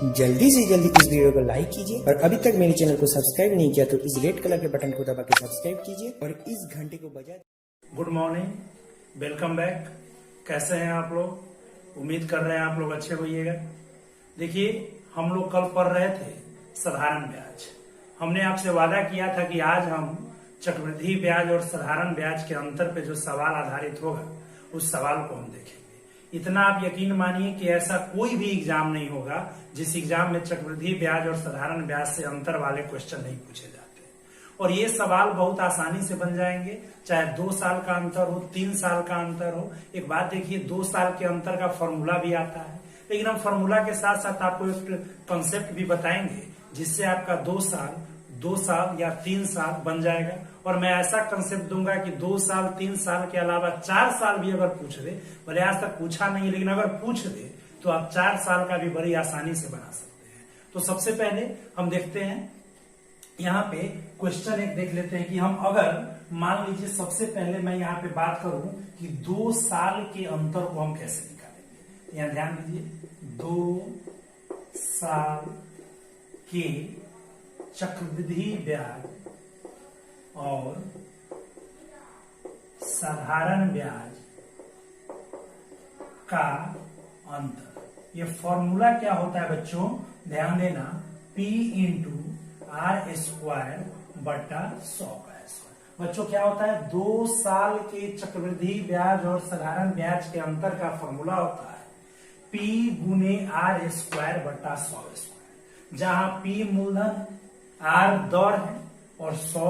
जल्दी से जल्दी इस वीडियो को लाइक कीजिए और अभी तक मेरे चैनल को सब्सक्राइब नहीं किया तो इस रेड कलर के बटन को दबा के सब्सक्राइब कीजिए और इस घंटे को बजा। Good morning, welcome back. कैसे हैं आप लोग? उम्मीद कर रहे हैं आप लोग अच्छे होइएगा। देखिए, हम लोग कल पढ़ रहे थे साधारण ब्याज। हमने आपसे वादा किया था कि आज हम चक्रवृद्धि ब्याज और साधारण ब्याज के अंतर पे जो सवाल आधारित होगा उस सवाल को हम देखेंगे। इतना आप यकीन मानिए कि ऐसा कोई भी एग्जाम नहीं होगा जिस एग्जाम में चक्रवृद्धि ब्याज और साधारण ब्याज से अंतर वाले क्वेश्चन नहीं पूछे जाते। और ये सवाल बहुत आसानी से बन जाएंगे, चाहे 2 साल का अंतर हो, 3 साल का अंतर हो। एक बात देखिए, 2 साल के अंतर का फॉर्मूला भी आता है, लेकिन हम फॉर्मूला के साथ साथ आपको एक कंसेप्ट भी बताएंगे जिससे आपका 2 साल या 3 साल बन जाएगा। और मैं ऐसा कंसेप्ट दूंगा कि 2 साल 3 साल के अलावा 4 साल भी अगर पूछ दे, भले आज तक पूछा नहीं लेकिन अगर पूछ दे तो आप 4 साल का भी बड़ी आसानी से बना सकते हैं। तो सबसे पहले हम देखते हैं, यहाँ पे क्वेश्चन एक देख लेते हैं कि हम अगर मान लीजिए सबसे पहले मैं यहाँ पे बात करूं कि 2 साल के अंतर को हम कैसे निकालेंगे। यहाँ ध्यान दीजिए, 2 साल के चक्रवृद्धि ब्याज और साधारण ब्याज का अंतर। ये फॉर्मूला क्या होता है बच्चों? ध्यान देना, P इंटू R स्क्वायर बटा 100 का स्क्वायर। बच्चों क्या होता है? 2 साल के चक्रवृद्धि ब्याज और साधारण ब्याज के अंतर का फॉर्मूला होता है P गुने R स्क्वायर बटा 100 स्क्वायर, जहां P मूलधन, R दर है और 100।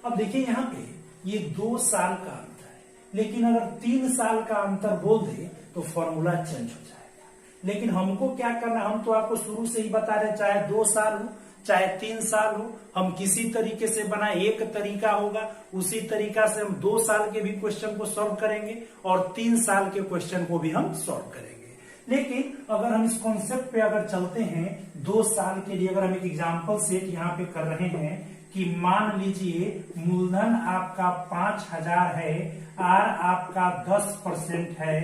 अब देखिए यहाँ पे ये 2 साल का अंतर है, लेकिन अगर 3 साल का अंतर बोल दे तो फॉर्मूला चेंज हो जाएगा। लेकिन हमको क्या करना, हम तो आपको शुरू से ही बता रहे, चाहे 2 साल हो चाहे 3 साल हो, हम किसी तरीके से बनाए। एक तरीका होगा, उसी तरीका से हम 2 साल के भी क्वेश्चन को सॉल्व करेंगे और 3 साल के क्वेश्चन को भी हम सॉल्व करेंगे। लेकिन अगर हम इस कॉन्सेप्ट पे अगर चलते हैं 2 साल के लिए, अगर हम एक एग्जाम्पल सेट यहाँ पे कर रहे हैं कि मान लीजिए मूलधन आपका 5000 है, आर आपका 10% है,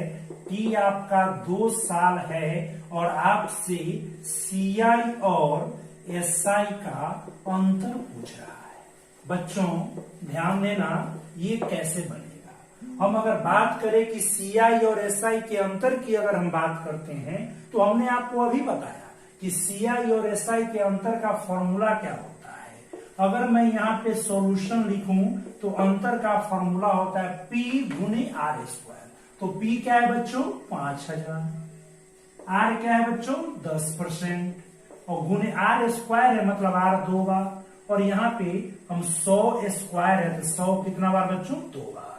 टी आपका 2 साल है और आपसे सीआई और एसआई का अंतर पूछ रहा है। बच्चों ध्यान देना, ये कैसे बनेगा? हम अगर बात करें कि सीआई और एसआई के अंतर की अगर हम बात करते हैं तो हमने आपको अभी बताया कि सीआई और एसआई के अंतर का फॉर्मूला क्या होता है। अगर मैं यहाँ पे सॉल्यूशन लिखूं तो अंतर का फॉर्मूला होता है P गुने R स्क्वायर। तो P क्या है बच्चों? 5000, R क्या है बच्चों? 10% और गुने R स्क्वायर है मतलब R 2 बार, और यहाँ पे हम 100 स्क्वायर है तो 100 कितना बार बच्चों? 2 बार।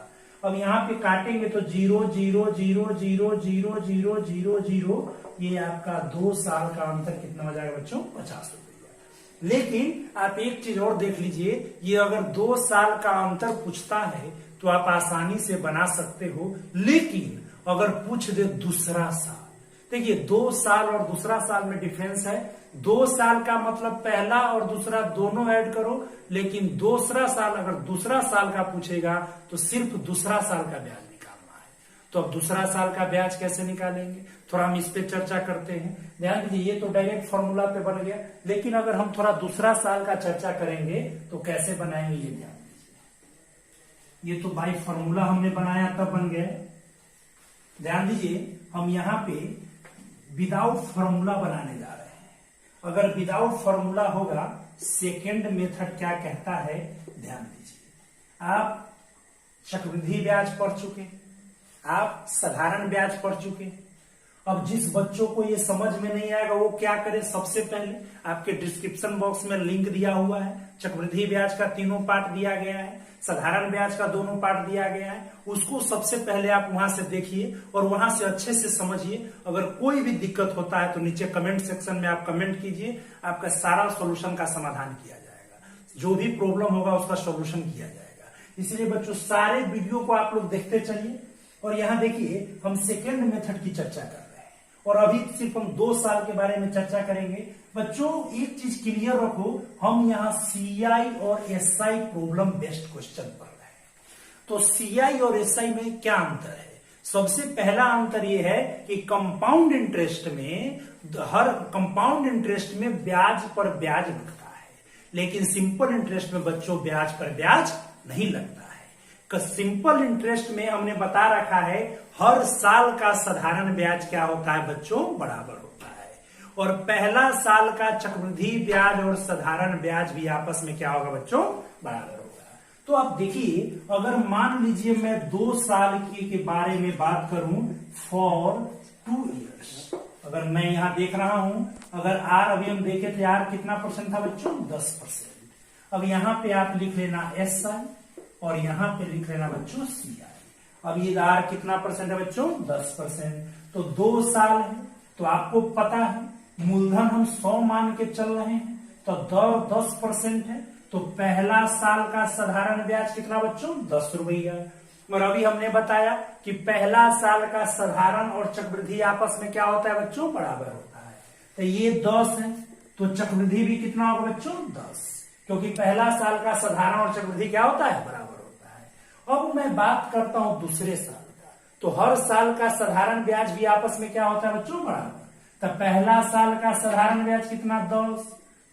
अब यहाँ पे काटेंगे तो 0 0 0 0 0 0 0 0, ये आपका 2 साल का अंतर कितना हो जाएगा बच्चों? 50 रुपया। लेकिन आप एक चीज और देख लीजिए, ये अगर 2 साल का अंतर पूछता है तो आप आसानी से बना सकते हो, लेकिन अगर पूछ दे दूसरा साल, देखिए 2 साल और दूसरा साल में डिफरेंस है। 2 साल का मतलब पहला और दूसरा दोनों ऐड करो, लेकिन दूसरा साल अगर दूसरा साल का पूछेगा तो सिर्फ दूसरा साल का ब्याज निकालना है। तो अब दूसरा साल का ब्याज कैसे निकालेंगे, थोड़ा हम इस पे चर्चा करते हैं। ध्यान दीजिए, ये तो डायरेक्ट फॉर्मूला पे बन गया, लेकिन अगर हम थोड़ा दूसरा साल का चर्चा करेंगे तो कैसे बनाएंगे ये ध्यान दीजिए। ये तो बाई फॉर्मूला हमने बनाया तब बन गया। ध्यान दीजिए, हम यहाँ पे विदाउट फॉर्मूला बनाने जा रहे हैं। अगर विदाउट फॉर्मूला होगा, सेकेंड मेथड क्या कहता है, ध्यान दीजिए। आप चक्रवृद्धि ब्याज पढ़ चुके, आप साधारण ब्याज पढ़ चुके। अब जिस बच्चों को ये समझ में नहीं आएगा वो क्या करे, सबसे पहले आपके डिस्क्रिप्शन बॉक्स में लिंक दिया हुआ है, चक्रवृद्धि ब्याज का 3 पार्ट दिया गया है, साधारण ब्याज का 2 पार्ट दिया गया है। उसको सबसे पहले आप वहां से देखिए और वहां से अच्छे से समझिए। अगर कोई भी दिक्कत होता है तो नीचे कमेंट सेक्शन में आप कमेंट कीजिए, आपका सारा सॉल्यूशन का समाधान किया जाएगा। जो भी प्रॉब्लम होगा उसका सॉल्यूशन किया जाएगा। इसलिए बच्चों सारे वीडियो को आप लोग देखते चलिए। और यहाँ देखिए, हम सेकेंड मेथड की चर्चा कर रहे हैं और अभी सिर्फ हम 2 साल के बारे में चर्चा करेंगे। बच्चों एक चीज क्लियर रखो, हम यहाँ सीआई और एसआई प्रॉब्लम बेस्ड क्वेश्चन पढ़ रहे हैं। तो सीआई और एसआई में क्या अंतर है? सबसे पहला अंतर यह है कि कंपाउंड इंटरेस्ट में हर कंपाउंड इंटरेस्ट में ब्याज पर ब्याज लगता है, लेकिन सिंपल इंटरेस्ट में बच्चों ब्याज पर ब्याज नहीं लगता है। सिंपल इंटरेस्ट में हमने बता रखा है हर साल का साधारण ब्याज क्या होता है बच्चों, बराबर होता है, और पहला साल का चक्रवृद्धि ब्याज और साधारण ब्याज भी आपस में क्या होगा बच्चों, बराबर होगा। तो आप देखिए, अगर मान लीजिए मैं 2 साल के बारे में बात करूं फॉर 2 ईयर्स, अगर मैं यहां देख रहा हूं, अगर आर अभी हम देखे थे आर कितना परसेंट था बच्चों, 10%। अब यहां पे आप लिख लेना एस आई और यहां पे लिख लेना बच्चों सी आई। अब ये आर कितना परसेंट है बच्चों, 10%। तो 2 साल है, तो आपको पता है मूलधन हम 100 मान के चल रहे हैं, तो 10% है, तो पहला साल का साधारण ब्याज कितना बच्चों, 10 रुपया। और अभी हमने बताया कि पहला साल का साधारण और चक्रवृद्धि आपस में क्या होता है बच्चों, बराबर होता है। तो ये 10 है, तो चक्रवृद्धि भी कितना होगा बच्चों, 10, क्योंकि पहला साल का साधारण और चक्रवृद्धि क्या होता है, बराबर होता है। अब मैं बात करता हूं दूसरे साल का, तो हर साल का साधारण ब्याज भी आपस में क्या होता है बच्चों, बराबर। तो पहला साल का साधारण ब्याज कितना, 10,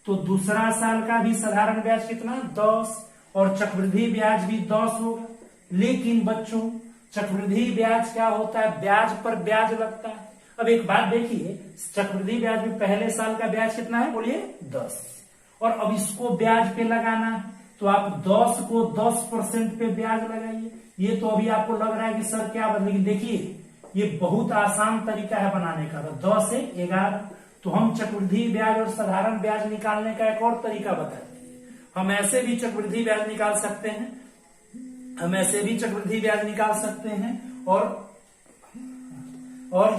तो दूसरा साल का भी साधारण ब्याज कितना, 10, और चक्रवृद्धि ब्याज भी 10 होगा। लेकिन बच्चों चक्रवृद्धि ब्याज क्या होता है, ब्याज पर ब्याज लगता है। अब एक बात देखिए, चक्रवृद्धि ब्याज में पहले साल का ब्याज कितना है, बोलिए 10, और अब इसको ब्याज पे लगाना है, तो आप 10 को 10% पे ब्याज लगाइए। ये तो अभी आपको लग रहा है कि सर क्या बदलेगी, देखिए ये बहुत आसान तरीका है बनाने का। तो 10 से 11, तो हम चक्रवृद्धि ब्याज और साधारण ब्याज निकालने का एक और तरीका बताएंगे। हम ऐसे भी चक्रवृद्धि ब्याज निकाल सकते हैं, हम ऐसे भी चक्रवृद्धि ब्याज निकाल सकते हैं, और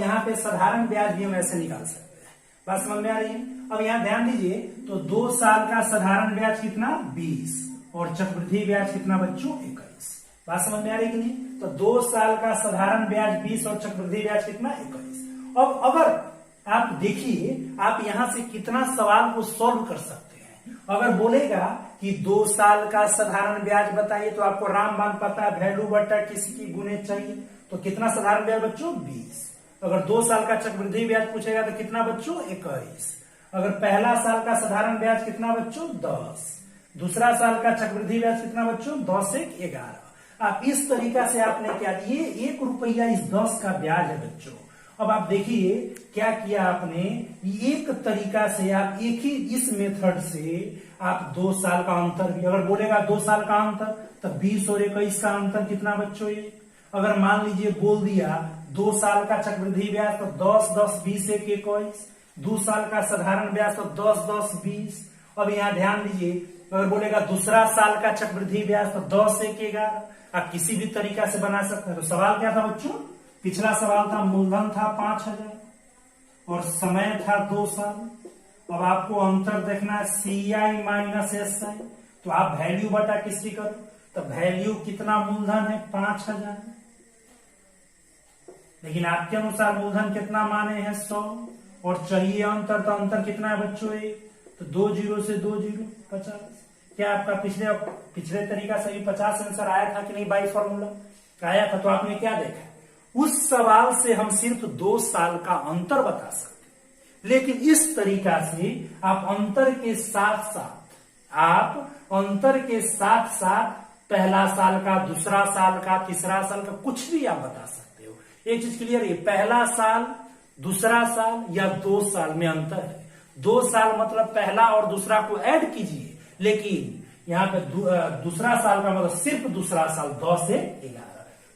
यहाँ पे साधारण ब्याज भी हम ऐसे निकाल सकते हैं। बात समझ में आ रही है। अब यहाँ ध्यान दीजिए, तो 2 साल का साधारण ब्याज कितना, 20, और चक्रवृद्धि ब्याज कितना बच्चों, 21। बात समझ में आ रही कि नहीं। तो 2 साल का साधारण ब्याज 20 और चक्रवृद्धि ब्याज कितना, 21। अब अगर आप देखिए, आप यहां से कितना सवाल को सॉल्व कर सकते हैं। अगर बोलेगा कि 2 साल का साधारण ब्याज बताइए, तो आपको रामबाण पता है, वैल्यू बटा किसी की गुणे चाहिए, तो कितना साधारण ब्याज बच्चों, 20। अगर 2 साल का चक्रवृद्धि ब्याज पूछेगा तो कितना बच्चों, 21। अगर पहला साल का साधारण ब्याज कितना बच्चों, 10, दूसरा साल का चक्रवृद्धि ब्याज कितना बच्चों, 10 से 11। आप इस तरीका से आपने क्या, ये 1 रुपया इस 10 का ब्याज है बच्चों। अब आप देखिए क्या किया आपने, एक तरीका से आप एक ही इस मेथड से आप 2 साल का अंतर भी, अगर बोलेगा 2 साल का अंतर, तो 20 और 21 का अंतर कितना बच्चों, ये अगर मान लीजिए बोल दिया 2 साल का चक्रवृद्धि ब्याज तो 10, 10, 20, 1, 21, 2 साल का साधारण ब्याज तो 10, 10, 20। अब यहाँ ध्यान दीजिए, अगर बोलेगा दूसरा साल का चक्रवृद्धि ब्याज तो 10, 1, 11। आप किसी भी तरीका से बना सकते हैं। तो सवाल क्या था बच्चों, पिछला सवाल था मूलधन था 5000 और समय था 2 साल। अब आपको अंतर देखना है CI माइनस SI, तो आप वैल्यू बटा किसकी करो, तो वैल्यू कितना मूलधन है, 5000, लेकिन आपके अनुसार मूलधन कितना माने हैं, 100, और चाहिए अंतर, तो अंतर कितना है बच्चों, 1, तो 2 0 से 2 0 50। क्या आपका पिछले तरीका से भी 50 आंसर आया था कि नहीं, बाई फॉर्मूला आया था। तो आपने क्या देखा, उस सवाल से हम सिर्फ 2 साल का अंतर बता सकते, लेकिन इस तरीका से आप अंतर के साथ साथ पहला साल का, दूसरा साल का, तीसरा साल का कुछ भी आप बता सकते हो। एक चीज क्लियर है, पहला साल, दूसरा साल या 2 साल में अंतर है। 2 साल मतलब पहला और दूसरा को ऐड कीजिए, लेकिन यहाँ पे दूसरा साल का मतलब सिर्फ दूसरा साल, 10 से 11।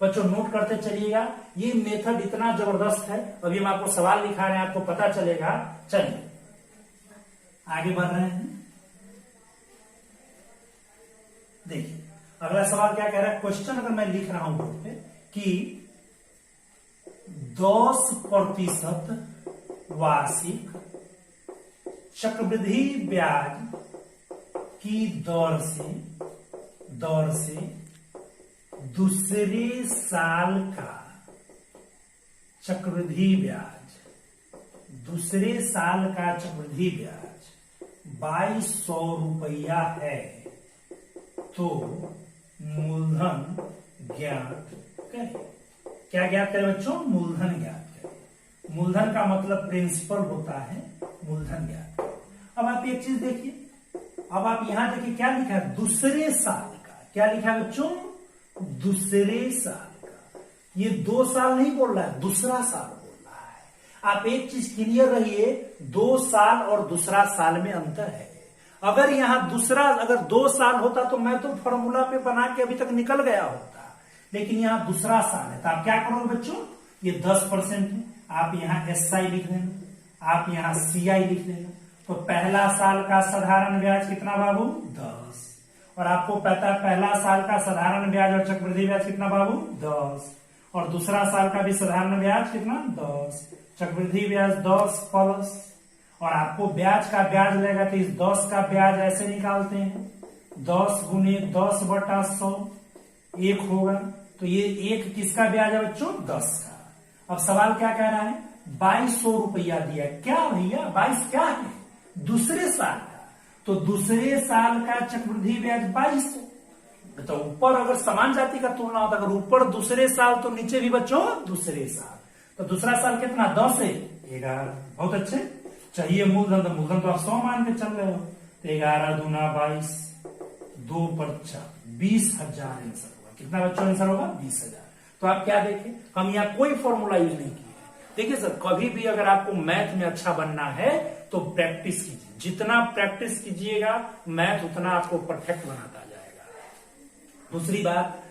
बच्चों नोट करते चलिएगा, ये मेथड इतना जबरदस्त है। अभी हम आपको सवाल लिखा रहे हैं, आपको पता चलेगा। चलिए आगे बढ़ रहे हैं। देखिए अगला सवाल क्या कह रहा है, क्वेश्चन अगर मैं लिख रहा हूं बोर्ड पे कि 10% वार्षिक चक्रवृद्धि ब्याज की दर से दूसरे साल का चक्रवृद्धि ब्याज, दूसरे साल का चक्रवृद्धि ब्याज 2200 रुपया है, तो मूलधन ज्ञात करें। क्या ज्ञात करें बच्चों? मूलधन ज्ञात करें। मूलधन का मतलब प्रिंसिपल होता है, मूलधन ज्ञात करें। अब आप एक चीज देखिए, अब आप यहां देखिए क्या लिखा है? दूसरे साल का। क्या लिखा है बच्चों? दूसरे साल का। ये 2 साल नहीं बोल रहा है, दूसरा साल बोल रहा है। आप एक चीज क्लियर रहिए, 2 साल और दूसरा साल में अंतर है। अगर यहां अगर 2 साल होता तो मैं तो फॉर्मूला पे बना के अभी तक निकल गया होता, लेकिन यहां दूसरा साल है। तो आप क्या करोगे बच्चों? ये 10% है, आप यहां SI लिख लेना, आप यहां CI लिख लेना। तो पहला साल का साधारण ब्याज कितना बाबू? 10। और आपको पता है पहला साल का साधारण ब्याज और चक्रवृद्धि ब्याज कितना बाबू? 10। और दूसरा साल का भी साधारण ब्याज कितना? 10। चक्रवृद्धि ब्याज 10 प्लस, और आपको ब्याज का ब्याज लगेगा तो इस 10 का ब्याज ऐसे निकालते हैं, 10 गुने 10 बटा 100 1 होगा। तो ये 1 किसका ब्याज है बच्चों? 10 का। अब सवाल क्या कह रहा है? 2200 रुपया दिया। क्या भैया 22 क्या है? दूसरे साल का। तो दूसरे साल का चक्रवृद्धि ब्याज 2200। तो ऊपर अगर समान जाति का तुलना होता, अगर ऊपर दूसरे साल तो नीचे भी बच्चों दूसरे साल। तो दूसरा साल कितना? 10 है 11। बहुत अच्छे। चाहिए मूलधन, तो मूलधन तो आप 100 मान के चल रहे हो। तो 11 दूना 22, 2 पर 4, 20,000 आंसर होगा। कितना बच्चों आंसर होगा? 20,000। तो आप क्या देखें, हम यहाँ कोई फॉर्मूला यूज नहीं किया। देखिए सर, कभी भी अगर आपको मैथ में अच्छा बनना है तो प्रैक्टिस कीजिए। जितना प्रैक्टिस कीजिएगा मैथ उतना आपको परफेक्ट बनाता जाएगा। दूसरी बात,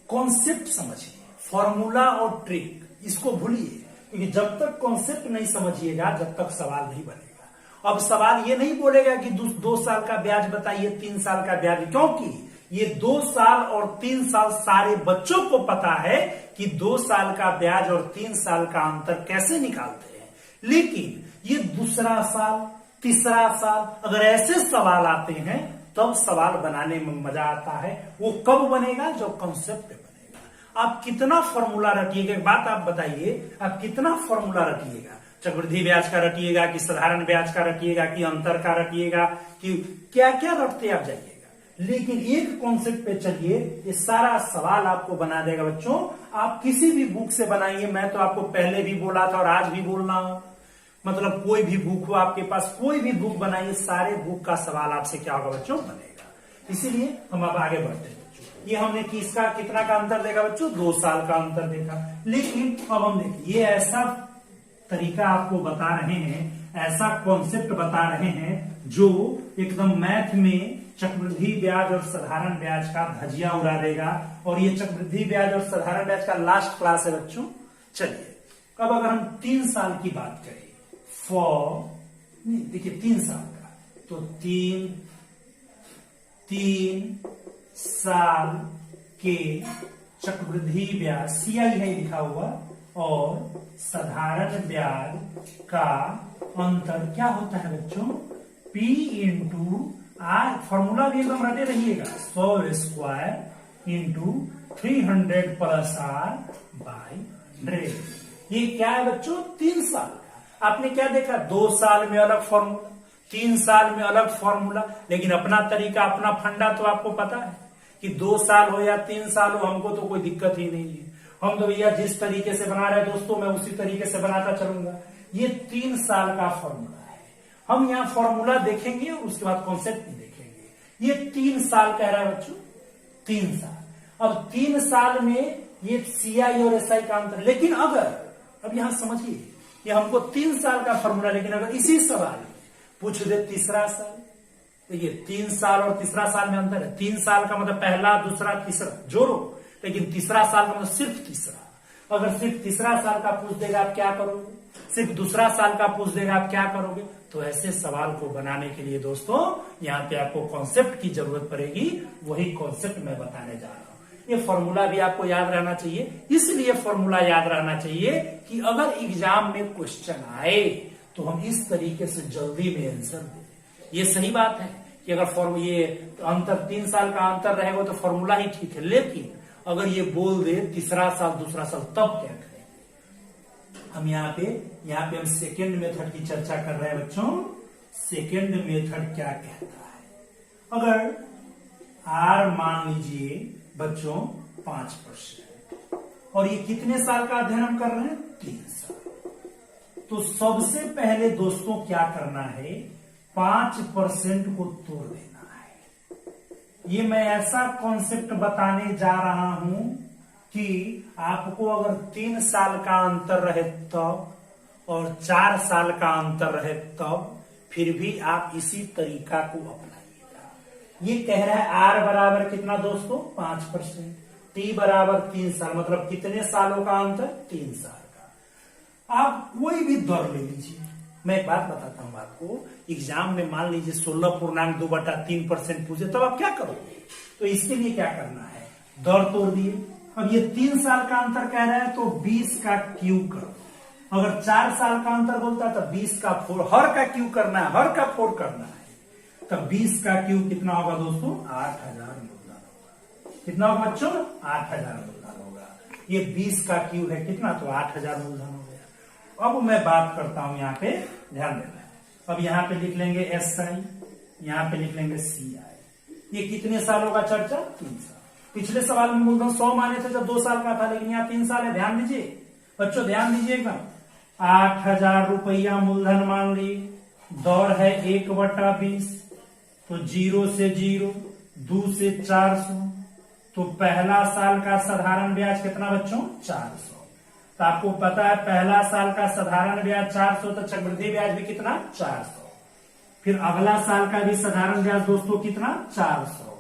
कॉन्सेप्ट समझिए। फॉर्मूला और ट्रिक इसको भूलिए, क्योंकि जब तक कॉन्सेप्ट नहीं समझिएगा जब तक सवाल नहीं बनेगा। अब सवाल ये नहीं बोलेगा कि 2 साल का ब्याज बताइए, 3 साल का ब्याज, क्योंकि ये 2 साल और 3 साल सारे बच्चों को पता है कि 2 साल का ब्याज और 3 साल का अंतर कैसे निकालते हैं। लेकिन ये दूसरा साल, तीसरा साल, अगर ऐसे सवाल आते हैं तब सवाल बनाने में मजा आता है। वो कब बनेगा? जब कॉन्सेप्ट बनेगा। आप कितना फॉर्मूला रटिएगा, एक बात आप बताइए, आप कितना फॉर्मूला रटिएगा? चक्रवृद्धि ब्याज का रटिएगा कि साधारण ब्याज का रटिएगा कि अंतर का रटिएगा कि क्या क्या रटते आप जाइएगा, लेकिन एक कॉन्सेप्ट पे चलिए, ये सारा सवाल आपको बना देगा बच्चों। आप किसी भी बुक से बनाइए, मैं तो आपको पहले भी बोला था और आज भी बोल रहा हूं, मतलब कोई भी बुक हो आपके पास, कोई भी बुक बनाइए, सारे बुक का सवाल आपसे क्या होगा बच्चों? बनेगा। इसीलिए हम अब आगे बढ़ते हैं बच्चों। ये हमने किसका कितना का अंतर देखा बच्चों? 2 साल का अंतर देखा। लेकिन अब हम देखिए, ये ऐसा तरीका आपको बता रहे हैं, ऐसा कॉन्सेप्ट बता रहे हैं जो एकदम मैथ में चक्रवृद्धि ब्याज और साधारण ब्याज का धजिया उड़ा देगा। और ये चक्रवृद्धि ब्याज और साधारण ब्याज का लास्ट क्लास है बच्चों। चलिए अब अगर हम 3 साल की बात करें, देखिए 3 साल का, तो 3 साल के चक्रवृद्धि ब्याज CI है लिखा हुआ और साधारण ब्याज का अंतर क्या होता है बच्चों? P into R। फॉर्मूला भी एकदम रटे रहिएगा, 100 square into 300 plus R by 100। ये क्या है बच्चों? 3 साल का। आपने क्या देखा? 2 साल में अलग फॉर्मूला, 3 साल में अलग फॉर्मूला, लेकिन अपना तरीका, अपना फंडा तो आपको पता है कि 2 साल हो या 3 साल हो, हमको तो कोई दिक्कत ही नहीं है। हम तो भैया जिस तरीके से बना रहे हैं दोस्तों, मैं उसी तरीके से बनाता चलूंगा। ये 3 साल का फॉर्मूला है। हम यहाँ फॉर्मूला देखेंगे और उसके बाद कॉन्सेप्ट भी देखेंगे। ये 3 साल कह रहा है बच्चों, 3 साल। अब 3 साल में ये CI और SI का अंतर। लेकिन अगर, अब यहां समझिए, ये हमको 3 साल का फॉर्मूला, लेकिन अगर इसी सवाल में पूछ दे तीसरा साल, देखिए 3 साल और तीसरा साल में अंतर है। 3 साल का मतलब पहला, दूसरा, तीसरा जोड़ो, लेकिन तीसरा साल का मतलब सिर्फ तीसरा। अगर सिर्फ तीसरा साल का पूछ देगा आप क्या करोगे? सिर्फ दूसरा साल का पूछ देगा आप क्या करोगे? तो ऐसे सवाल को बनाने के लिए दोस्तों यहाँ पे आपको कॉन्सेप्ट की जरूरत पड़ेगी। वही कॉन्सेप्ट मैं बताने जा रहा हूँ। ये फॉर्मूला भी आपको याद रहना चाहिए। इसलिए फॉर्मूला याद रहना चाहिए कि अगर एग्जाम में क्वेश्चन आए तो हम इस तरीके से जल्दी में आंसर दें। ये सही बात है कि अगर ये अंतर 3 साल का अंतर रहेगा तो फॉर्मूला ही ठीक है, लेकिन अगर ये बोल दे तीसरा साल, दूसरा साल, तब क्या करेंगे? हम यहाँ पे हम सेकेंड मेथड की चर्चा कर रहे हैं बच्चों। सेकेंड मेथड क्या कहता है? अगर R मान लीजिए बच्चों 5% और ये कितने साल का अध्ययन हम कर रहे हैं? 3 साल। तो सबसे पहले दोस्तों क्या करना है, 5% को तोड़ देना है। ये मैं ऐसा कॉन्सेप्ट बताने जा रहा हूं कि आपको अगर 3 साल का अंतर रहे तब और 4 साल का अंतर रहे तब फिर भी आप इसी तरीका को अपनाइएगा। ये कह रहा है आर बराबर कितना दोस्तों? 5%, टी बराबर 3 साल, मतलब कितने सालों का अंतर? 3 साल का। आप कोई भी दर ले लीजिए। मैं एक बात बताता हूं आपको, एग्जाम में मान लीजिए 16.2/3% पूछे, तब आप क्या करोगे? तो इसके लिए क्या करना है, दर तोड़ दिए। अब ये 3 साल का अंतर कह रहा है तो 20 का क्यूब करो। अगर 4 साल का अंतर बोलता है तो 20 का 4, हर का क्यूब करना है, हर का 4 करना है। तब 20 का क्यूब कितना होगा दोस्तों? 8000 मूलधन होगा। कितना होगा बच्चों? 8000 मूलधन होगा। ये 20 का क्यूब है कितना? तो 8000 मूलधन हो गया। अब मैं बात करता हूं, यहाँ पे ध्यान देना है। अब यहाँ पे लिख लेंगे SI, यहाँ पे लिख लेंगे CI। ये कितने सालों का चर्चा? 3 साल। पिछले सवाल में मूलधन 100 माने थे जब 2 साल का था, लेकिन यहाँ 3 साल है। ध्यान दीजिए बच्चों, ध्यान दीजिए एकदम। 8000 रुपया मूलधन मान ली, दौर है 1/20, तो 0 से 0, 2 से 400, तो पहला साल का साधारण ब्याज कितना बच्चों? 400। तो आपको पता है पहला साल का साधारण ब्याज 400, तो चक्रवृद्धि ब्याज भी कितना? 400। फिर अगला साल का भी साधारण ब्याज दोस्तों कितना? 400।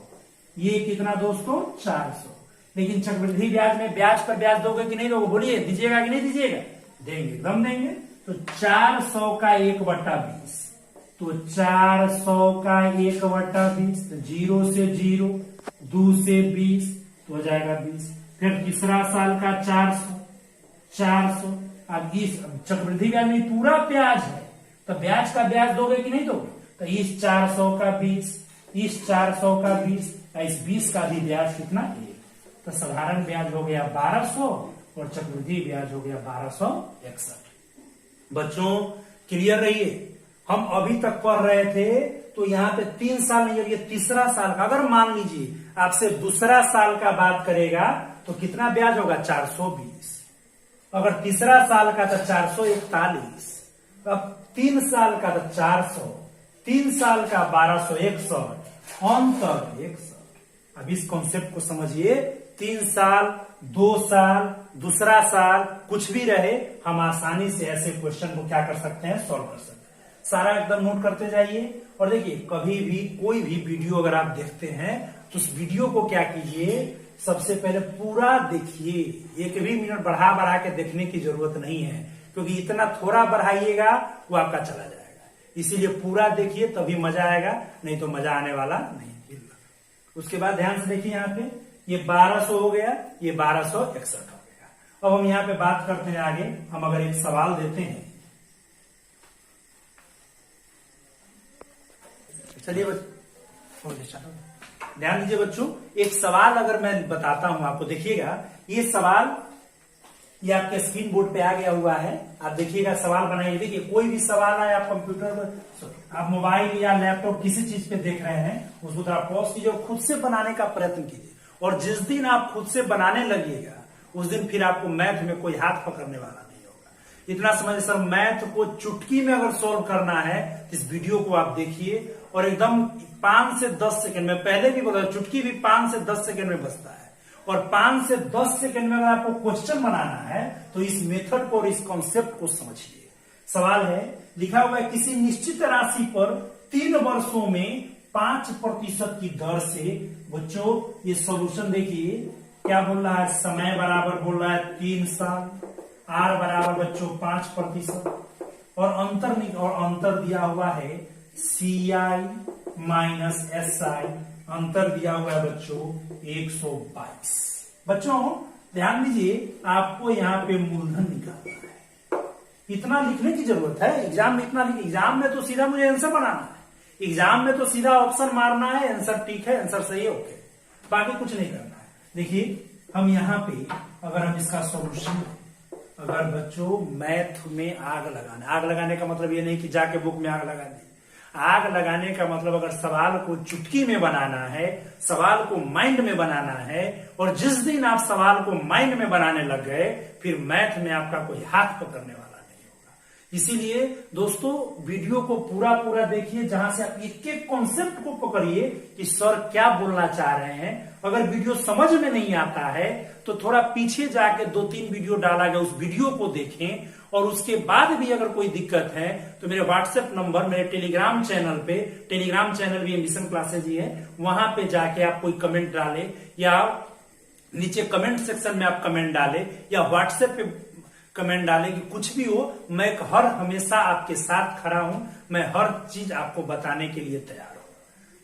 ये कितना दोस्तों? 400। लेकिन चक्रवृद्धि ब्याज में ब्याज पर ब्याज दोगे कि नहीं दोगे? बोलिए, दीजिएगा कि नहीं दीजिएगा? देंगे, एकदम देंगे। तो 400 का 1/20, तो 400 का 1/20, तो 0 से 0, 2 से 20, तो हो जाएगा 20। फिर तीसरा साल का 400। अब इस चक्रवृद्धि ब्याज में पूरा ब्याज है, तो ब्याज का ब्याज दोगे कि नहीं दोगे? तो इस 400 का 20, इस 400 का 20, इस 20 का भी ब्याज कितना? 1। तो साधारण ब्याज हो गया 1200 और चक्रवृद्धि ब्याज हो गया 1261। बच्चों क्लियर रहिए, हम अभी तक पढ़ रहे थे तो यहाँ पे 3 साल नहीं, ये तीसरा साल का। अगर मान लीजिए आपसे दूसरा साल का बात करेगा तो कितना ब्याज होगा? 420। अगर तीसरा साल का तो 441। अब 3 साल का तो 400, 3 साल का 1261, अंतर 61। अब इस कॉन्सेप्ट को समझिए। 3 साल, 2 साल, दूसरा साल, कुछ भी रहे, हम आसानी से ऐसे क्वेश्चन को क्या कर सकते हैं? सॉल्व कर सकते हैं। सारा एकदम नोट करते जाइए। और देखिए, कभी भी कोई भी वीडियो अगर आप देखते हैं तो उस वीडियो को क्या कीजिए, सबसे पहले पूरा देखिए। एक भी मिनट बढ़ा बढ़ा के देखने की जरूरत नहीं है, क्योंकि इतना थोड़ा बढ़ाइएगा वो आपका चला जाएगा। इसीलिए पूरा देखिए, तभी मजा आएगा, नहीं तो मजा आने वाला नहीं। उसके बाद ध्यान से देखिए, यहाँ पे ये 1200 हो गया, ये 1261 हो गया। अब हम यहाँ पे बात करते हैं आगे। हम अगर एक सवाल देते हैं, चलिए ध्यान दीजिए बच्चों, एक सवाल अगर मैं बताता हूं आपको, देखिएगा। ये सवाल ये आपके स्क्रीन बोर्ड पे आ गया हुआ है, आप देखिएगा, सवाल बनाइए। देखिए, कोई भी सवाल आए, आप कंप्यूटर पर, आप मोबाइल या लैपटॉप किसी चीज पे देख रहे हैं, उसको थोड़ा पॉज कीजिए और खुद से बनाने का प्रयत्न कीजिए। और जिस दिन आप खुद से बनाने लगिएगा उस दिन फिर आपको मैथ में कोई हाथ पकड़ने वाला नहीं होगा। इतना समझिए सर, मैथ को चुटकी में अगर सॉल्व करना है तो इस वीडियो को आप देखिए और एकदम 5 से 10 सेकंड में, पहले भी बोला चुटकी भी 5 से 10 सेकंड में बचता है, और 5 से 10 सेकंड में अगर आपको क्वेश्चन बनाना है तो इस मेथड को और इस कॉन्सेप्ट को समझिए। सवाल है, लिखा हुआ है किसी निश्चित राशि पर 3 वर्षों में 5% की दर से, बच्चों ये सॉल्यूशन देखिए क्या बोल रहा है, समय बराबर बोल रहा है 3 साल, आर बराबर बच्चों 5%, और अंतर दिया हुआ है CI माइनस SI, अंतर दिया हुआ है बच्चों 122। बच्चों ध्यान दीजिए, आपको यहाँ पे मूलधन निकालना है। इतना लिखने की जरूरत है एग्जाम में, एग्जाम में तो सीधा मुझे आंसर बनाना है, एग्जाम में तो सीधा ऑप्शन मारना है, आंसर ठीक है, आंसर सही है, ओके, बाकी कुछ नहीं करना है। देखिए हम यहाँ पे अगर हम इसका सॉल्यूशन, अगर बच्चों मैथ में आग लगाने का मतलब ये नहीं कि जाके बुक में आग लगा दी, आग लगाने का मतलब अगर सवाल को चुटकी में बनाना है, सवाल को माइंड में बनाना है, और जिस दिन आप सवाल को माइंड में बनाने लग गए फिर मैथ में आपका कोई हाथ पकड़ने वाला नहीं होगा। इसीलिए दोस्तों वीडियो को पूरा पूरा देखिए, जहां से आप एक एक कॉन्सेप्ट को पकड़िए कि सर क्या बोलना चाह रहे हैं। अगर वीडियो समझ में नहीं आता है तो थोड़ा पीछे जाके 2-3 वीडियो डाला गया उस वीडियो को देखें, और उसके बाद भी अगर कोई दिक्कत है तो मेरे व्हाट्सएप नंबर, मेरे टेलीग्राम चैनल पे, टेलीग्राम चैनल भी मिशन क्लासेज ही है, वहां पे जाके आप कोई कमेंट डालें या नीचे कमेंट सेक्शन में आप कमेंट डालें या व्हाट्सएप पे कमेंट डालें कि कुछ भी हो, मैं हर हमेशा आपके साथ खड़ा हूं, मैं हर चीज आपको बताने के लिए तैयार हूं।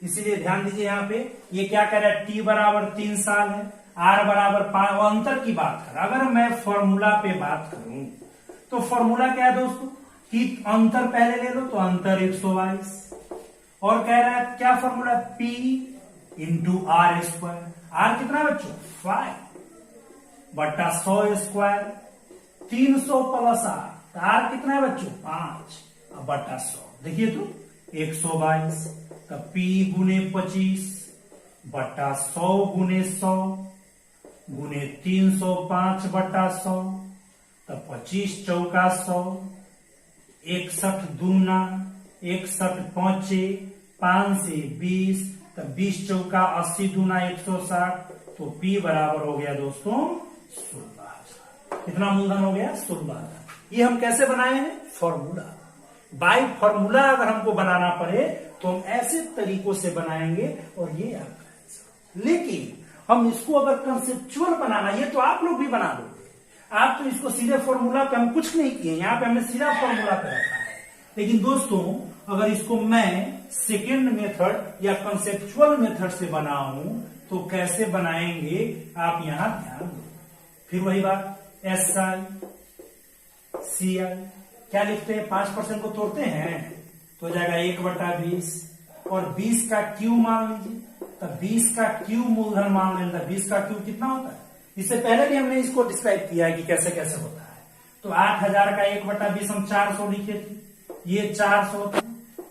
इसीलिए ध्यान दीजिए, यहाँ पे ये क्या कह रहा है, t बराबर 3 साल है, r बराबर 5, अंतर की बात कर। अगर मैं फॉर्मूला पे बात करूं तो फॉर्मूला क्या है दोस्तों कि अंतर पहले ले लो, तो अंतर 122, और कह रहा है क्या formula, p into r square. R कितना बच्चों 5 बटा 100 स्क्वायर, 300 प्लस आर, आर कितना है बच्चों 5 बटा 100। देखिए तो 122, तब p गुने 25 बटा 100 गुने 100 गुने 305 बटा 100, तब 25 चौका 100, 61 दूना 61 5 5 से 20, तब 20 चौका 80 दूना 160, तो P बराबर हो गया दोस्तों 16,000। कितना मूलधन हो गया 16,000। ये हम कैसे बनाए हैं, फॉर्मूला बाय फॉर्मूला। अगर हमको बनाना पड़े तो हम ऐसे तरीकों से बनाएंगे और ये आपका आंसर। लेकिन हम इसको अगर कंसेप्चुअल बनाना, ये तो आप लोग भी बना दोगे, आप तो इसको सीधे फॉर्मूला पे, हम कुछ नहीं किए, यहाँ पे हमने सीधा फॉर्मूला पे रखा है। लेकिन दोस्तों अगर इसको मैं सेकेंड मेथड या कंसेप्चुअल मेथड से बनाऊं तो कैसे बनाएंगे आप यहां ध्यान दो। फिर वही बात, SI CI क्या लिखते हैं, 5% को तोड़ते हैं तो हो जाएगा 1/20, और 20 का क्यू मान लीजिए, तब 20 का क्यू मूलधन मान लेना। 20 का क्यू कितना होता है, इससे पहले भी हमने इसको डिस्क्राइब किया है कि कैसे कैसे होता है। तो 8,000 का 1/20 हम 400 लिखे थे, ये 400 था,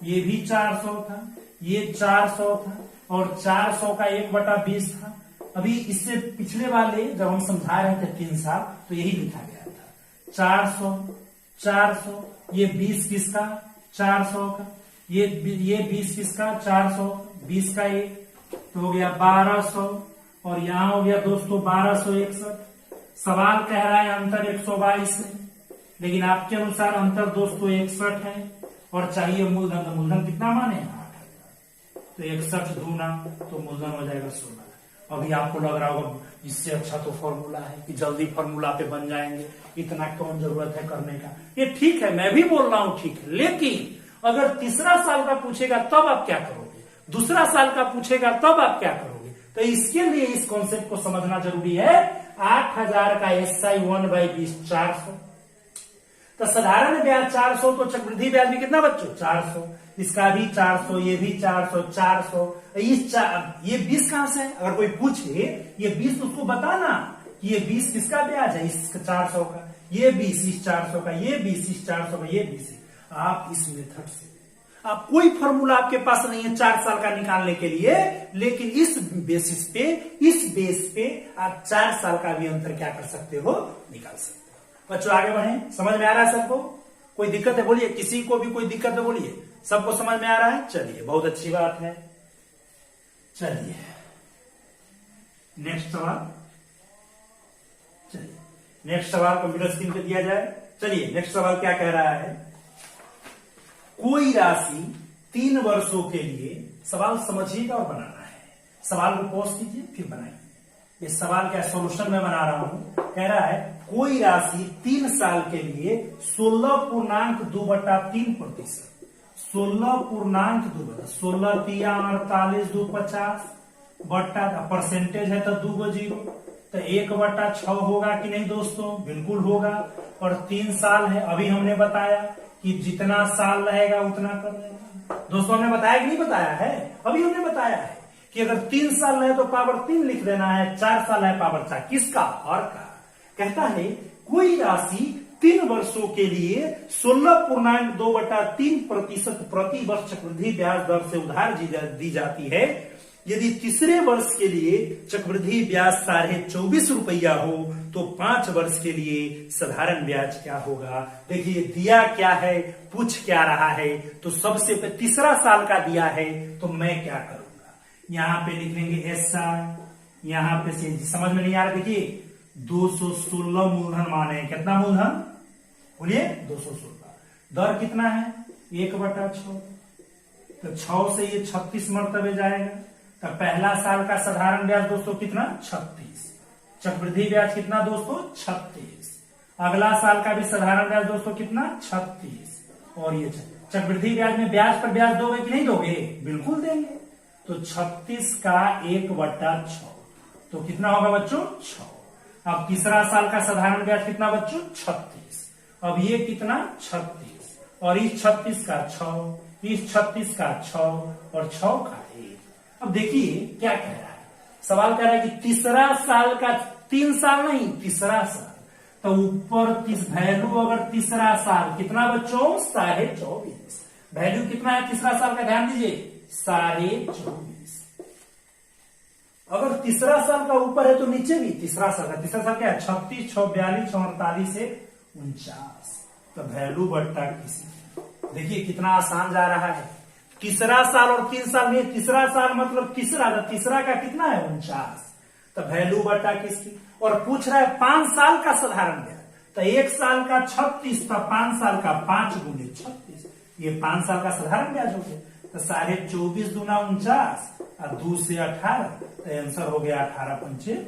ये भी 400 था, ये 400 था, और 400 का 1/20 था। अभी इससे पिछले वाले जब हम समझा रहे थे 3 साल, तो यही लिखा गया था 400 400, ये 20 किसका 400 का, ये 20 किसका 400, 20 का 1, तो हो गया 1200, और यहां हो गया दोस्तों 1261। सवाल कह रहा है अंतर 122 है, लेकिन आपके अनुसार अंतर दोस्तों 61 है, और चाहिए मूलधन। तो मूलधन कितना माने 8,000, तो 61 दूना तो मूलधन हो जाएगा 16। अभी आपको लग रहा होगा इससे अच्छा तो फॉर्मूला है कि जल्दी फॉर्मूला पे बन जाएंगे, इतना कौन जरूरत है करने का। ये ठीक है, मैं भी बोल रहा हूं ठीक है, लेकिन अगर तीसरा साल का पूछेगा तब आप क्या करोगे, दूसरा साल का पूछेगा तब आप क्या करोगे। तो इसके लिए इस कॉन्सेप्ट को समझना जरूरी है। 8,000 का SI 1/20 400, तो साधारण ब्याज 400, तो चक्रवृद्धि ब्याज भी कितना बच्चों 400, इसका भी 400, ये भी 400 400। ये 20 कहां से है, अगर कोई पूछे ये 20 तो उसको बताना कि ये 20 किसका ब्याज है, इस 400 का, ये 20 इस 400 का, ये 20 इस 400 का, ये 20। आप इस मेथड से, आप कोई फॉर्मूला आपके पास नहीं है 4 साल का निकालने के लिए, लेकिन इस बेसिस पे, इस बेस पे आप 4 साल का भी अंतर क्या कर सकते हो, निकाल सकते हो। बच्चों आगे बढ़े, समझ में आ रहा है सबको, कोई दिक्कत है बोलिए, किसी को भी कोई दिक्कत है बोलिए, सबको समझ में आ रहा है, चलिए बहुत अच्छी बात है। चलिए नेक्स्ट सवाल, चलिए नेक्स्ट सवाल कंप्यूटर स्क्रीन पे दिया जाए। चलिए नेक्स्ट सवाल क्या कह रहा है, कोई राशि 3 वर्षों के लिए, सवाल समझिएगा और बनाना है, सवाल को पॉज कीजिए फिर बनाइए। ये सवाल क्या सोल्यूशन में बना रहा हूं, कह रहा है कोई राशि 3 साल के लिए 16.2/3%, 16.2, 16 तिया 48, 2 50 बट्टा, परसेंटेज है तो 2 0, तो 1/6 होगा कि नहीं दोस्तों, बिल्कुल होगा। और 3 साल है, अभी हमने बताया कि जितना साल रहेगा उतना कर देगा। दोस्तों हमने बताया कि नहीं बताया है, अभी हमने बताया है कि अगर 3 साल रहे तो पावर 3 लिख देना है, 4 साल है पावर 4, किसका, हर का। कहता है कोई राशि 3 वर्षों के लिए 16.2/3% प्रति वर्ष चक्रवृद्धि ब्याज दर से उधार दी जाती है। यदि तीसरे वर्ष के लिए चक्रवृद्धि ब्याज 24.5 रुपया हो तो 5 वर्ष के लिए साधारण ब्याज क्या होगा। देखिए दिया क्या है, पूछ क्या रहा है। तो सबसे पहले तीसरा साल का दिया है तो मैं क्या करूंगा, यहां पे लिख लेंगे ऐसा, यहां पे से समझ में नहीं आ रहा। देखिए 216 मूलधन माने, कितना मूलधन बोलिए 216, दर कितना है 1/6, तो 6 से ये 36 मरतबे जाएगा। तो पहला साल का साधारण ब्याज दोस्तों कितना 36, चक्रवृद्धि ब्याज कितना दोस्तों 36, अगला साल का भी साधारण ब्याज दोस्तों कितना 36, और ये चक्रवृद्धि ब्याज में ब्याज पर ब्याज दोगे कि नहीं दोगे, बिल्कुल देंगे। तो 36 का 1/6 तो कितना होगा बच्चों 6। अब तीसरा साल का साधारण ब्याज कितना बच्चों 36, अब ये कितना 36, और इस 36 का 6, इस 36 का 6 और 6 का 1। अब देखिए क्या कह रहा है, सवाल कह रहा है कि तीसरा साल का, 3 साल नहीं तीसरा साल, तो ऊपर वैल्यू अगर तीसरा साल कितना बच्चों 24.5, वैल्यू कितना है तीसरा साल का ध्यान दीजिए 24.5। अगर तीसरा साल का ऊपर है तो नीचे भी तीसरा साल का, तीसरा साल क्या है 36, 6, 42, 48 से 49, तो वैल्यू बट्टा किसी। देखिए कितना आसान जा रहा है, तीसरा साल और 3 साल में, तीसरा साल मतलब तीसरा का कितना है 49, तो वैल्यू बट्टा किसकी। और पूछ रहा है 5 साल का साधारण ब्याज, तो 1 साल का 36 था, 5 साल का 5 गुने 36, ये 5 साल का साधारण ब्याज हो गया। तो 24.5 दूना 49 और 2 से 18, तो आंसर हो गया 18.5।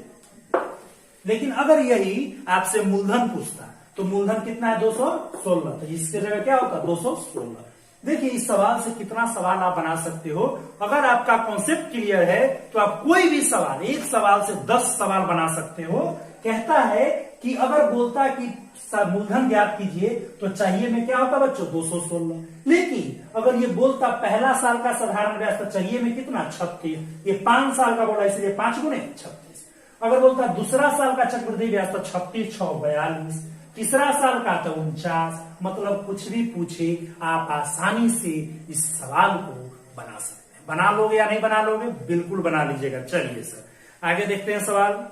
लेकिन अगर यही आपसे मूलधन पूछता तो मूलधन कितना है 216, तो इसके जगह क्या होता 216। देखिए इस सवाल से कितना सवाल आप बना सकते हो। अगर आपका कॉन्सेप्ट क्लियर है तो आप कोई भी सवाल, एक सवाल से 10 सवाल बना सकते हो। कहता है कि अगर बोलता कि मूलधन ज्ञात कीजिए तो चाहिए में क्या होता बच्चों 216, लेकिन अगर ये बोलता पहला साल का साधारण ब्याज तो चाहिए में कितना 36, ये 5 साल का बोला इसलिए 5 गुने 36। अगर बोलता दूसरा साल का चक्रवृद्धि ब्याज तो 36, 6, 42, तीसरा साल का तो 49। मतलब कुछ भी पूछे आप आसानी से इस सवाल को बना सकते हैं। बना लोगे या नहीं बना लोगे, बिल्कुल बना लीजिएगा। चलिए सर आगे देखते हैं सवाल।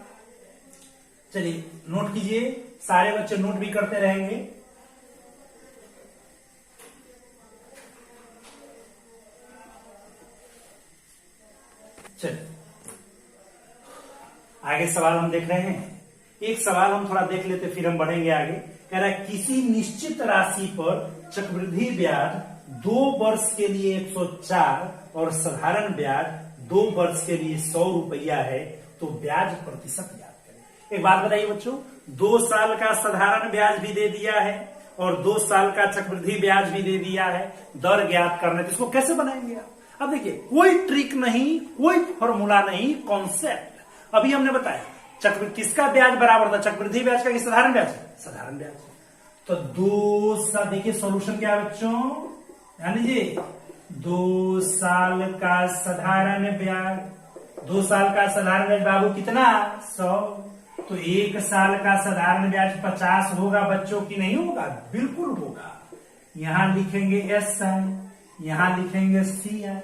चलिए नोट कीजिए, सारे बच्चे नोट भी करते रहेंगे। चलिए आगे सवाल हम देख रहे हैं। एक सवाल हम थोड़ा देख लेते फिर हम बढ़ेंगे आगे। कह रहा है किसी निश्चित राशि पर चक्रवृद्धि ब्याज 2 वर्ष के लिए 104 और साधारण ब्याज 2 वर्ष के लिए 100 रुपया है, तो ब्याज प्रतिशत याद करें। एक बात बताइए बच्चों, 2 साल का साधारण ब्याज भी दे दिया है और 2 साल का चक्रवृद्धि ब्याज भी दे दिया है, दर ज्ञात करना, तो इसको कैसे बनाएंगे आप। अब देखिए कोई ट्रिक नहीं, कोई फॉर्मूला नहीं, कॉन्सेप्ट अभी हमने बताया। किसका ब्याज बराबर था, चक्रवृद्धि ब्याज का कि साधारण ब्याज, साधारण ब्याज। तो 2 देखिए सॉल्यूशन क्या है बच्चों, ध्यान दीजिए। 2 साल का साधारण ब्याज, 2 साल का साधारण ब्याज बाबू कितना 100, तो 1 साल का साधारण ब्याज 50 होगा बच्चों की नहीं होगा, बिल्कुल होगा। यहां लिखेंगे एस आई, यहां लिखेंगे सी आई।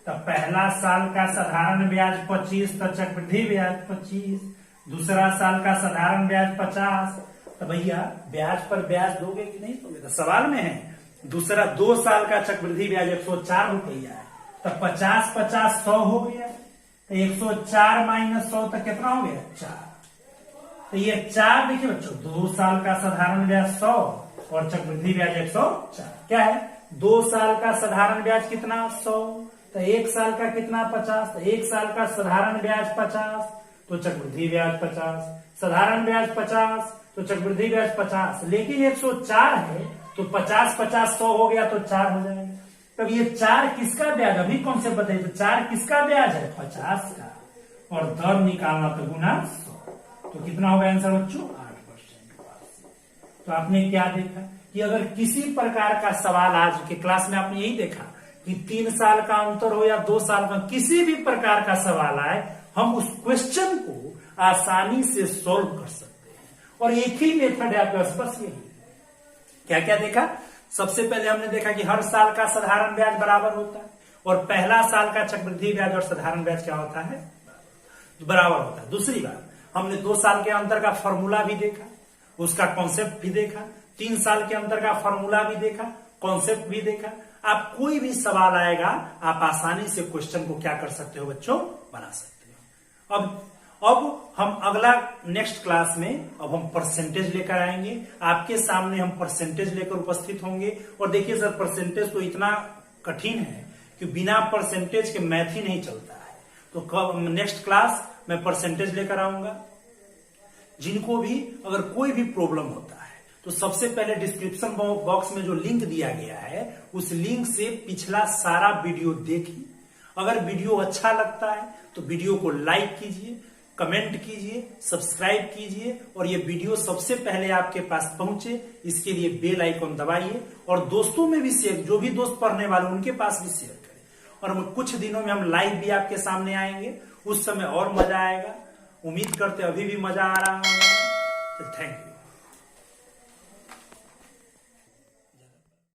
तो पहला साल का साधारण ब्याज 25, तो चक्रवृद्धि ब्याज 25, दूसरा साल का साधारण ब्याज 50। तो भैया ब्याज पर ब्याज दोगे कि नहीं दोगे, तो सवाल में है। दूसरा 2 साल का चक्रवृद्धि ब्याज 104 रुपया है, तो 50 50 100 हो गया, तो 104 माइनस 100 तक कितना हो गया 4। तो ये 4 देखिए बच्चों, 2 साल का साधारण ब्याज 100 और चक्रवृद्धि ब्याज 104 क्या है। 2 साल का साधारण ब्याज कितना 100, तो 1 साल का कितना 50, तो 1 साल का साधारण ब्याज 50 तो चक्रवृद्धि ब्याज 50, साधारण ब्याज 50 तो चक्रवृद्धि ब्याज 50। लेकिन 104 है तो 50 50 100 हो गया तो 4 हो जाएगा। तब ये 4 किसका ब्याज, अभी कौन से बताइए, तो 4 किसका ब्याज है 50 का, और दर निकालना तो गुना 100, तो कितना होगा आंसर बच्चों 8%। तो आपने क्या देखा कि अगर किसी प्रकार का सवाल आज के क्लास में आपने यही देखा कि 3 साल का अंतर हो या 2 साल का, किसी भी प्रकार का सवाल आए हम उस क्वेश्चन को आसानी से सॉल्व कर सकते हैं। और एक ही मेथड है आपके पास, बस यही क्या क्या देखा? सबसे पहले हमने देखा कि हर साल का साधारण ब्याज बराबर होता है और पहला साल का चक्रवृद्धि ब्याज और साधारण ब्याज क्या होता है? बराबर होता है। दूसरी बात, हमने 2 साल के अंतर का फॉर्मूला भी देखा, उसका कॉन्सेप्ट भी देखा। 3 साल के अंतर का फॉर्मूला भी देखा, कॉन्सेप्ट भी देखा। आप कोई भी सवाल आएगा, आप आसानी से क्वेश्चन को क्या कर सकते हो बच्चों? बना सकते हो। अब हम अगला नेक्स्ट क्लास में अब हम परसेंटेज लेकर आएंगे। आपके सामने हम परसेंटेज लेकर उपस्थित होंगे। और देखिए सर, परसेंटेज तो इतना कठिन है कि बिना परसेंटेज के मैथ ही नहीं चलता है। तो कब नेक्स्ट क्लास मैं परसेंटेज लेकर आऊंगा। जिनको भी अगर कोई भी प्रॉब्लम होता है तो सबसे पहले डिस्क्रिप्शन बॉक्स में जो लिंक दिया गया है उस लिंक से पिछला सारा वीडियो देखिए। अगर वीडियो अच्छा लगता है तो वीडियो को लाइक कीजिए, कमेंट कीजिए, सब्सक्राइब कीजिए और ये वीडियो सबसे पहले आपके पास पहुंचे इसके लिए बेल आइकन दबाइए और दोस्तों में भी शेयर, जो भी दोस्त पढ़ने वाले उनके पास भी शेयर करें। और कुछ दिनों में हम लाइव भी आपके सामने आएंगे, उस समय और मजा आएगा। उम्मीद करते अभी भी मजा आ रहा होगा। तो थैंक यू।